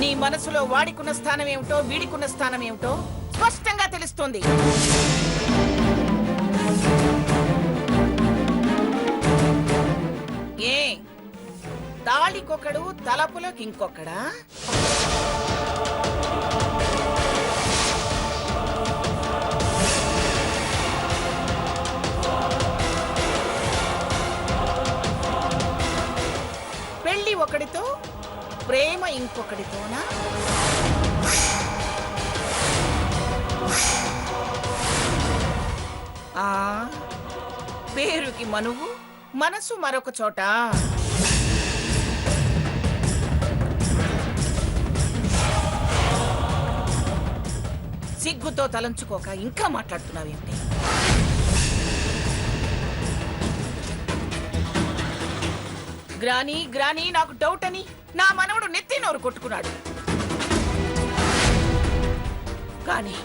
నీ మనసులో వాడికున్న స్థానం ఏమిటో వీడికున్న స్థానం ఏమిటో స్పష్టంగా తెలుస్తుంది. ఏ తాళికొకడు తలపులోకి ఇంకొకడా? పెళ్లి ఒకడితో ప్రేమ ఇంకొకడితోనా? ఆ పేరుకి మనువు మనసు మరొక చోట. సిగ్గుతో తలంచుకోక ఇంకా మాట్లాడుతున్నావేంటి? గ్రాని గ్రాని నాకు డౌట్ అని నా మనవడు నెత్తి నోరు కొట్టుకున్నాడు. కానీ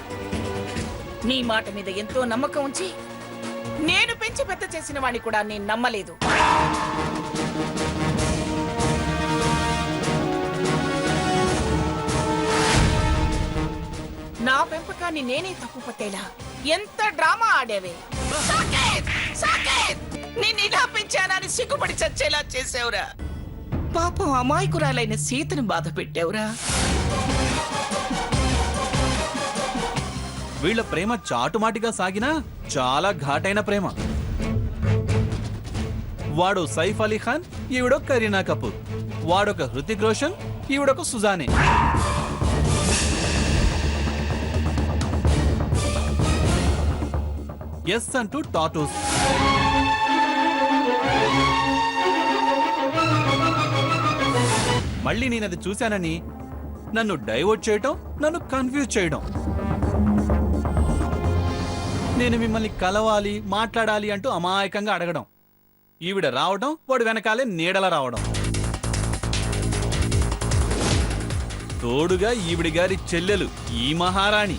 నీ మాట మీద ఎంతో నమ్మకం ఉంచి నేను పెంచి పెద్ద చేసిన వాణ్ణి కూడా నేను నమ్మలేదు. నా పెంపకాన్ని నేనే తప్పు పట్టేలా ఎంత డ్రామా ఆడేవే. నేను ఇలా పెంచానని సిగ్గుపడి చచ్చేలా చేసావురా. పాపం అమాయకురాలైన సీతను బాధ పెట్టావురా. వీళ్ళ ప్రేమ చాటుమాటిగా సాగినా చాలా ఘాటైన ప్రేమ. వాడు సైఫ్ అలీ ఖాన్, ఈవిడో కరీనా కపూర్. వాడొక హృతిక్ రోషన్, ఈవిడొక సుజానే. ఎస్ అంటూ టాటూస్. మళ్ళీ నేనది చూశానని నన్ను డైవర్ట్ చేయటం, నన్ను కన్ఫ్యూజ్ చేయడం. నేను మిమ్మల్ని కలవాలి, మాట్లాడాలి అంటూ అమాయకంగా అడగడం. ఈవిడ రావడం, వాడు వెనకాలే నీడల రావడం. తోడుగా ఈవిడి గారి చెల్లెలు ఈ మహారాణి.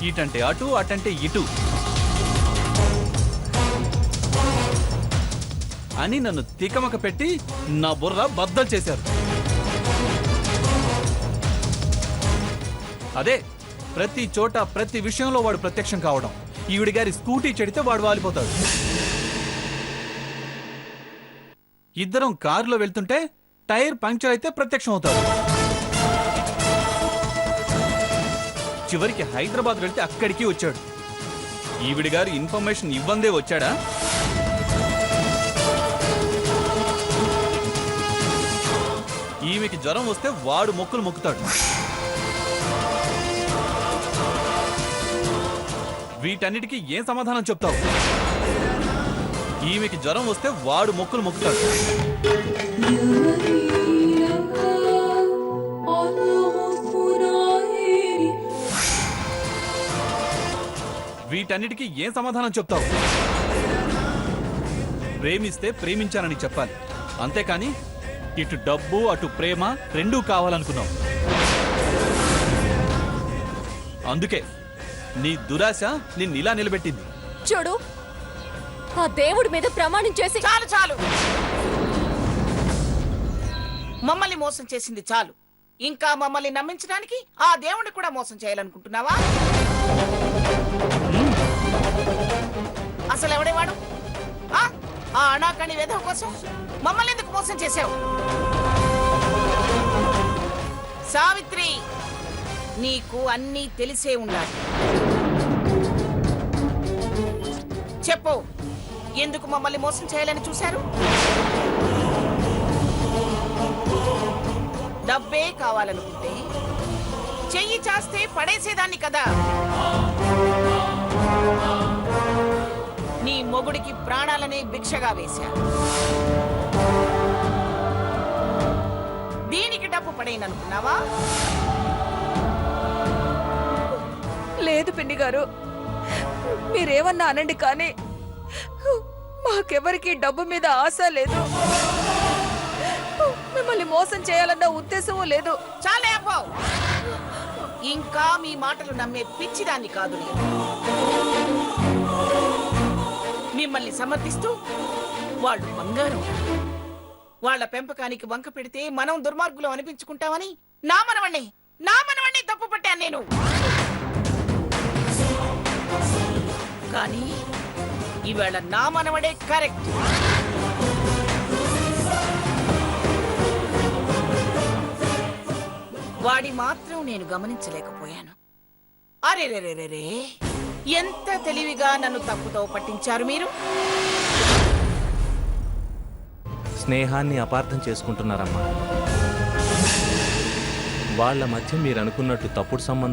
ఇటంటే అటు, అటంటే ఇటు అని నన్ను తికమక పెట్టి నా బుర్ర బద్దలు చేశారు. అదే ప్రతి చోట ప్రతి విషయంలో వాడు ప్రత్యక్షం కావడం. ఈవిడి గారి స్కూటీ చెడితే వాడు వాలిపోతాడు. ఇద్దరం కారులో వెళ్తుంటే టైర్ పంక్చర్ అయితే ప్రత్యక్షం అవుతాడు. చివరికి హైదరాబాద్ వెళ్తే అక్కడికి వచ్చాడు. ఈవిడి గారు ఇన్ఫర్మేషన్ ఇవ్వందే వచ్చాడా? ఈమెకి జ్వరం వస్తే వాడు మొక్కులు మొక్కుతాడు. వీటన్నిటికీ ఏం సమాధానం చెప్తావు? ఈమెకి జ్వరం వస్తే వాడు మొక్కులు మొక్కుతాడు. వీటన్నిటికీ ఏం సమాధానం చెప్తావు? ప్రేమిస్తే ప్రేమించానని చెప్పాలి, అంతేకాని ఇటు డబ్బు అటు ప్రేమ రెండూ కావాలనుకున్నావు. అందుకే నీ దురాశ నిన్నిలా నిలబెట్టింది. చూడు, ఆ దేవుడి మీద ప్రమాణం చేసి చాలు చాలు. మమ్మల్ని మోసం చేసింది చాలు. ఇంకా మమ్మల్ని నమ్మించడానికి ఆ దేవుడిని కూడా మోసం చేయాలనుకుంటున్నావా? అసలు ఎవడేవాడు? ఆ అనాకని వేధం కోసం మమ్మల్ని ఎందుకు మోసం చేశావు? సావిత్రి, నీకు అన్నీ తెలిసే ఉండాలి. చెప్పు, ఎందుకు మమ్మల్ని మోసం చేయాలని చూశారు? డబ్బే కావాలనుకుంటే చెయ్యి చాస్తే పడేసేదాన్ని కదా. నీ మొగుడికి ప్రాణాలనే భిక్షగా వేశా. దీనికి డబ్బు పడేయననుకున్నావా? లేదు పిన్ని గారు, మీరేమన్నా అనండి, కానీ మాకెవరికి డబ్బు మీద ఆశ లేదు. మిమ్మల్ని మోసం చేయాలన్న ఉద్దేశమూ లేదు. చాలే అబ్బో, ఇంకా మీ మాటలు నమ్మే పిచ్చిదాన్ని కాదు నేను. మిమ్మల్ని సమర్థిస్తూ వాళ్ళు బంగారం, వాళ్ళ పెంపకానికి వంక పెడితే మనం దుర్మార్గులు అనిపించుకుంటామని నా మనవణ్ణి తప్పు పట్టాను నేను. కానీ ఇవాళ నా మనవడే కరెక్ట్. వాడి మాత్రం నేను గమనించలేకపోయాను. అరే రే రే రే, ఎంత తెలివిగా నన్ను తప్పుతో పట్టించారు మీరు. స్నేహాన్ని అపార్థం చేసుకుంటున్నారమ్మా. వాళ్ళ మధ్య మీరు అనుకున్నట్టు తప్పుడు సంబంధం